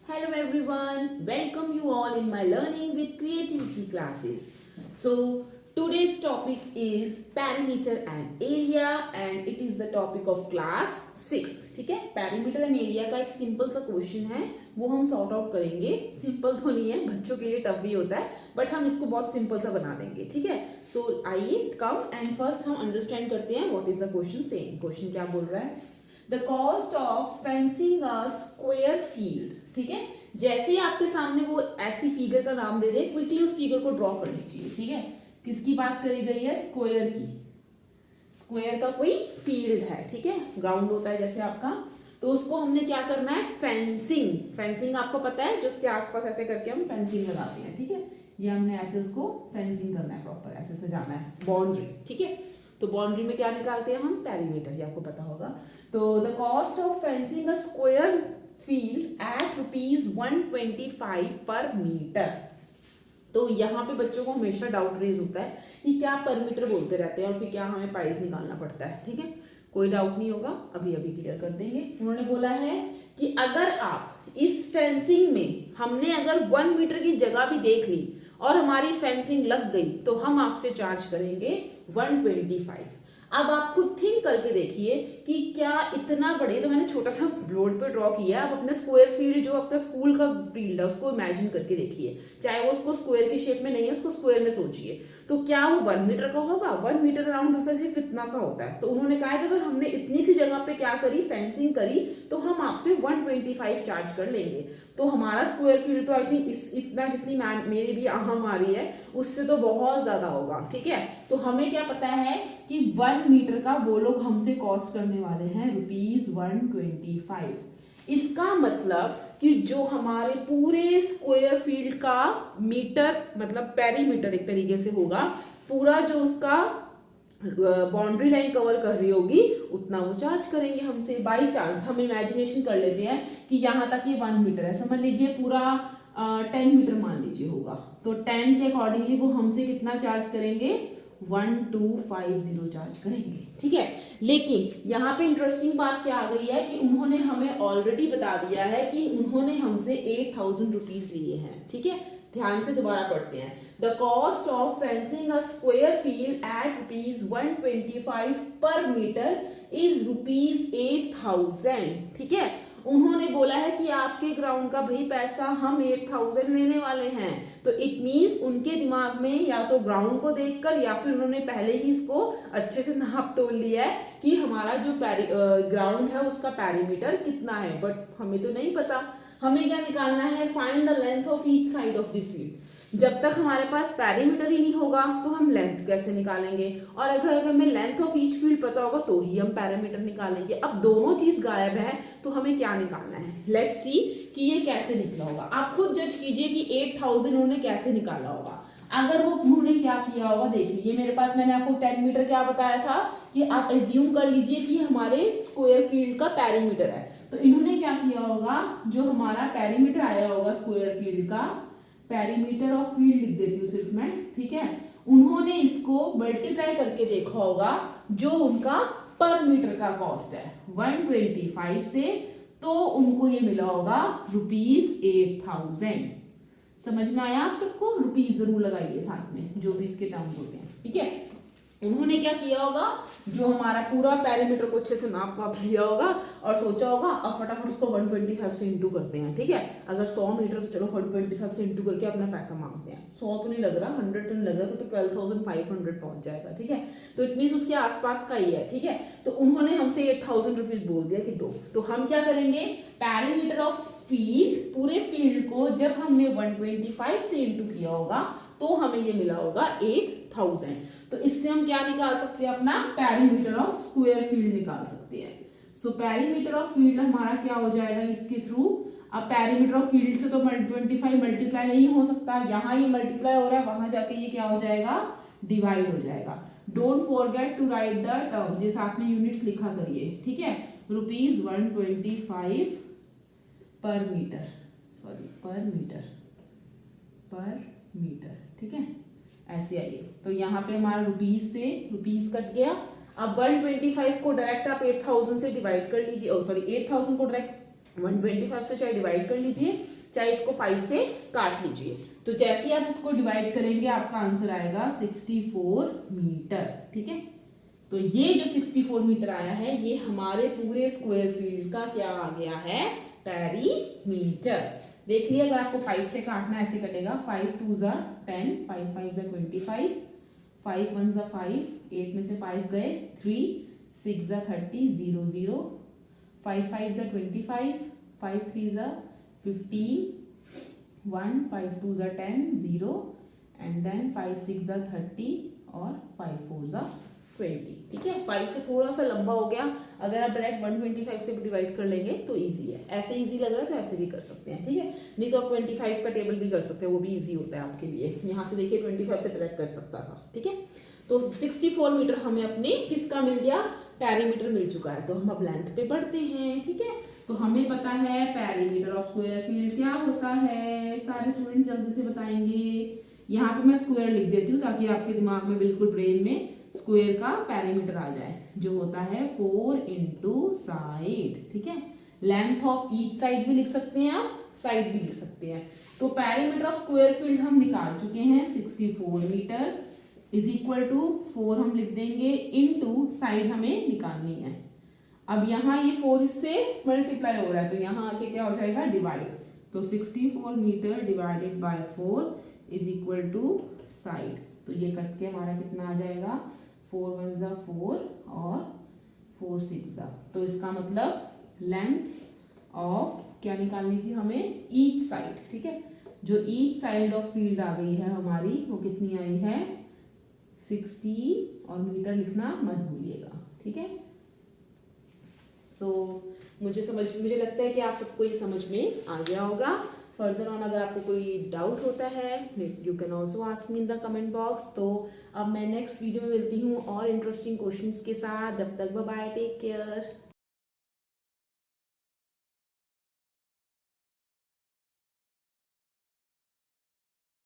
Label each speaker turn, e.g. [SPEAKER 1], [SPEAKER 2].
[SPEAKER 1] Hello everyone, welcome you all in my learning with creativity classes. So today's topic is perimeter and area and it is the topic of class 6th. ठीक है, perimeter and area का एक simple सा question है, वो हम sort out करेंगे. Simple तो नहीं है, बच्चों के लिए टफ भी होता है, बट हम इसको बहुत सिंपल सा बना देंगे. ठीक है, सो आइए कम एंड फर्स्ट हम अंडरस्टैंड करते हैं what is the question saying. Question क्या बोल रहा है? The cost of fencing a square field. ठीक है, जैसे ही आपके सामने वो ऐसी फिगर का नाम दे दे, क्विकली उस फिगर को ड्रॉ कर लीजिए. ठीक है, किसकी बात करी गई है? स्क्वायर की. स्क्वायर का कोई फील्ड है. ठीक है, ग्राउंड होता है जैसे आपका, तो उसको हमने क्या करना है? फेंसिंग. फेंसिंग आपको पता है, जो उसके आसपास ऐसे करके हम फेंसिंग लगाते हैं. ठीक है, ये हमने ऐसे उसको फेंसिंग करना है, प्रॉपर ऐसे सजाना है, बाउंड्री. ठीक है, तो बाउंड्री में क्या निकालते हैं हम? पेरीमीटर, ये आपको पता होगा. तो the cost of fencing a square field at ₹125 पर मीटर. तो यहाँ पे बच्चों को हमेशा डाउट रेज होता है कि क्या पर मीटर बोलते रहते हैं और फिर क्या हमें प्राइस निकालना पड़ता है. ठीक है, कोई डाउट नहीं होगा, अभी अभी क्लियर कर देंगे. उन्होंने बोला है कि अगर आप इस फेंसिंग में, हमने अगर 1 मीटर की जगह भी देख ली और हमारी फेंसिंग लग गई, तो हम आपसे चार्ज करेंगे 125. अब आप खुद थिंक करके देखिए कि क्या इतना बड़े, तो मैंने छोटा सा बोर्ड पे ड्रॉ किया है. आप अपने स्क्वायर फील्ड, जो आपका स्कूल का फील्ड है, उसको इमेजिन करके देखिए. चाहे वो उसको स्क्वायर की शेप में नहीं है, उसको स्क्वायर में सोचिए. तो क्या वो 1 मीटर का होगा? 1 मीटर अराउंड सिर्फ इतना सा होता है. तो उन्होंने कहा कि अगर हमने इतनी सी जगह पे क्या करी, फेंसिंग करी, तो हम आपसे 125 चार्ज कर लेंगे. तो हमारा स्क्वायर फील्ड तो आई थिंक इतना, जितनी मेरी भी आहम आ रही है, उससे तो बहुत ज्यादा होगा. ठीक है, तो हमें क्या पता है कि 1 मीटर का वो लोग हमसे कॉस्ट करने वाले हैं ₹125. इसका मतलब कि जो हमारे पूरे स्क्वायर फील्ड का मीटर, मतलब पेरीमीटर एक तरीके से होगा, पूरा जो उसका बाउंड्री लाइन कवर कर रही होगी, उतना वो चार्ज करेंगे हमसे. बाई चांस हम इमेजिनेशन कर लेते हैं कि यहाँ तक ये 1 मीटर है, समझ लीजिए पूरा 10 मीटर मान लीजिए होगा, तो 10 के अकॉर्डिंगली वो हमसे कितना चार्ज करेंगे? 1250 चार्ज करेंगे. ठीक है, लेकिन यहाँ पे इंटरेस्टिंग बात क्या आ गई है कि उन्होंने हमें ऑलरेडी बता दिया है कि उन्होंने हमसे 8000 रुपीज लिए हैं. ठीक है, ध्यान से दोबारा पढ़ते हैं. The cost of fencing a square field at ₹125 पर मीटर इज ₹8000. ठीक है, उन्होंने बोला है कि आपके ग्राउंड का भाई पैसा हम 8000 लेने वाले हैं. तो इट मीन्स उनके दिमाग में या तो ग्राउंड को देखकर, या फिर उन्होंने पहले ही इसको अच्छे से नाप तोल लिया है कि हमारा जो ग्राउंड है उसका पेरीमीटर कितना है. बट हमें तो नहीं पता. हमें क्या निकालना है? Find the length of each side of the field. जब तक हमारे पास पेरीमीटर ही नहीं होगा तो हम लेंथ कैसे निकालेंगे? और अगर हमें लेंथ ऑफ ईच फील्ड पता होगा तो ही हम पेरीमीटर निकालेंगे. अब दोनों चीज गायब है, तो हमें क्या निकालना है? लेट्स सी कि ये कैसे निकला होगा. आप खुद जज कीजिए कि 8000 उन्होंने कैसे निकाला होगा. अगर वो उन्होंने क्या किया होगा, देखिए ये मेरे पास, मैंने आपको 10 मीटर क्या बताया था कि आप एज्यूम कर लीजिए कि हमारे स्क्वायर फील्ड का पेरीमीटर है. तो इन्होंने क्या किया होगा, जो हमारा पेरीमीटर आया होगा स्क्वायर फील्ड का, पेरीमीटर ऑफ फील्ड लिख देती हूँ सिर्फ मैं. ठीक है, उन्होंने इसको मल्टीप्लाई करके देखा होगा जो उनका पर मीटर का कॉस्ट है 125 से, तो उनको ये मिला होगा ₹8000. समझ में आया आप सबको? रुपीज जरूर लगाइए साथ में, जो भी इसके टर्म्स होते हैं. ठीक है, उन्होंने क्या किया होगा, जो हमारा पूरा पेरीमीटर को अच्छे से नाप वाप लिया होगा और सोचा होगा अब फटाफट उसको 125 से इंटू करते हैं. ठीक है, अगर 100 मीटर तो चलो 125 से इंटू करके अपना पैसा मांगते हैं. 100 तो नहीं लग रहा, 100 तो नहीं लग रहा, तो 12,500 पहुंच जाएगा. ठीक है, तो इट मीन्स उसके आसपास का ही है. ठीक है, तो उन्होंने हमसे 8000 रुपीज बोल दिया कि दो. तो हम क्या करेंगे? पेरीमीटर ऑफ फील्ड, पूरे फील्ड को जब हमने 125 से इंटू किया होगा तो हमें ये मिला होगा 8000. तो इससे हम क्या निकाल सकते हैं? अपना पेरीमीटर ऑफ स्क्वायर फील्ड निकाल सकते हैं. सो पेरीमीटर ऑफ फील्ड हमारा क्या हो जाएगा इसके थ्रू? अब पेरीमीटर ऑफ फील्ड से तो 125 मल्टीप्लाई नहीं हो सकता, यहाँ ये मल्टीप्लाई हो रहा है, वहां जाके ये क्या हो जाएगा? डिवाइड हो जाएगा. Don't forget to write the terms, ये साथ में यूनिट्स लिखा करिए. ठीक है, ₹125 पर मीटर, सॉरी पर मीटर. ठीक है, ऐसे आइए. तो यहाँ पे हमारा रुपीज से रुपीज कट गया. अब 125 को डायरेक्ट आप 8000 से डिवाइड कर लीजिए, सॉरी 8000 को डायरेक्ट 125 से चाहे डिवाइड कर लीजिए, चाहे इसको 5 से काट लीजिए। तो जैसे ही आप इसको डिवाइड करेंगे आपका आंसर आएगा 64 मीटर। ठीक है, तो ये जो 64 मीटर आया है ये हमारे पूरे स्क्वायर फील्ड का क्या आ गया है, पेरीमीटर। देख लिया, अगर आपको 5 से काटना ऐसे कटेगा, 5 2 ज़ा 10, 5 5 ज़ा 25, 5 1 ज़ा 5, 8 में से 5 गए 3, 6 ज़ा 30, 0 0, 5 5 ज़ा 25, 5 3 ज़ा 15, 1, 5 2 ज़ा 10, 0 एंड देन 5 6 ज़ा 30 और 5 4 ज़ा 20। ठीक है, 5 से थोड़ा सा लंबा हो गया, अगर आप डायरेक्ट 125 से डिवाइड कर लेंगे तो इजी है। ऐसे इजी लग रहा है तो ऐसे भी कर सकते हैं। ठीक है, नहीं तो आप 25 का टेबल भी कर सकते हैं, वो भी इजी होता है आपके लिए। यहाँ से देखिए 25 से डायरेक्ट कर सकता था। ठीक है, तो 64 मीटर हमें अपने किसका मिल गया, पेरीमीटर मिल चुका है। तो हम अब लेंथ पे बढ़ते हैं। ठीक है, तो हमें पता है पेरीमीटर ऑफ स्क्वायर फील्ड क्या होता है, सारे स्टूडेंट्स जल्दी से बताएंगे। यहाँ पे मैं स्क्वायर लिख देती हूँ ताकि आपके दिमाग में बिल्कुल ब्रेन में स्क्वायर का पेरीमीटर आ जाए, जो होता है 4 इंटू साइड। ठीक है, लेंथ ऑफ ईच साइड भी लिख सकते हैं आप, साइड भी लिख सकते हैं। तो पेरीमीटर ऑफ स्क्वायर फील्ड हम निकाल चुके हैं, 64 मीटर इज इक्वल टू 4 हम लिख देंगे इनटू साइड हमें निकालनी है। अब यहाँ ये 4 इससे मल्टीप्लाई हो रहा है तो यहाँ आके क्या हो जाएगा, डिवाइड। तो 64 meter divided by 4 is equal to side. तो ये कट के हमारा कितना आ जाएगा, 4 1 ज़ा 4 और 4 6 ज़ा। तो इसका मतलब लेंथ ऑफ क्या निकालनी थी हमें, ईच साइड। ठीक है, जो ईच साइड ऑफ फील्ड आ गई है हमारी वो कितनी आई है, 60, और मीटर लिखना मत भूलिएगा। ठीक है, मुझे लगता है कि आप सबको ये समझ में आ गया होगा। फर्दर ऑन अगर आपको कोई डाउट होता है you can also ask me in the comment box. तो अब मैं नेक्स्ट वीडियो में मिलती हूँ और इंटरेस्टिंग क्वेश्चंस के साथ। जब तक बाय बाय, टेक केयर।